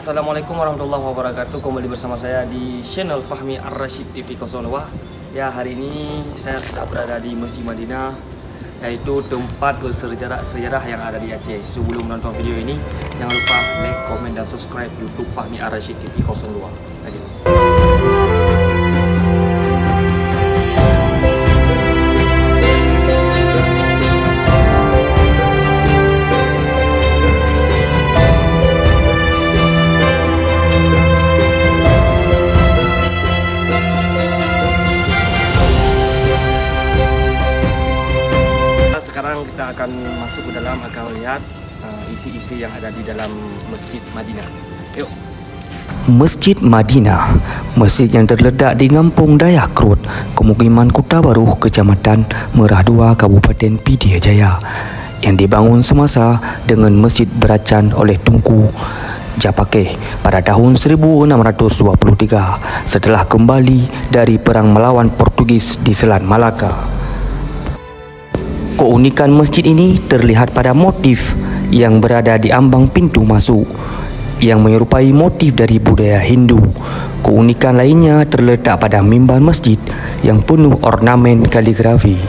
Assalamualaikum warahmatullahi wabarakatuh. Kembali bersama saya di channel Fahmi Ar-Rasyid TV 02. Ya, hari ini saya sudah berada di Masjid Madinah, yaitu tempat bersejarah yang ada di Aceh. Sebelum menonton video ini, jangan lupa like, komen, dan subscribe YouTube Fahmi Ar-Rasyid TV 02. Sekarang kita akan masuk ke dalam, akan melihat isi-isi yang ada di dalam Masjid Madinah. Yuk. Masjid Madinah, masjid yang terletak di Kampung Dayak Krut, Pemukiman Kota Baru, Kecamatan Merah Dua, Kabupaten Pidie Jaya, yang dibangun semasa dengan masjid beracan oleh Tunku Japakeh pada tahun 1623 setelah kembali dari perang melawan Portugis di Selat Malaka. Keunikan masjid ini terlihat pada motif yang berada di ambang pintu masuk yang menyerupai motif dari budaya Hindu. Keunikan lainnya terletak pada mimbar masjid yang penuh ornamen kaligrafi.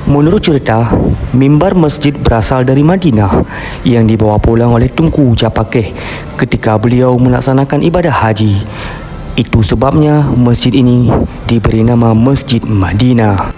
Menurut cerita, mimbar masjid berasal dari Madinah yang dibawa pulang oleh Tunku Japakeh ketika beliau melaksanakan ibadah haji. Itu sebabnya masjid ini diberi nama Masjid Madinah.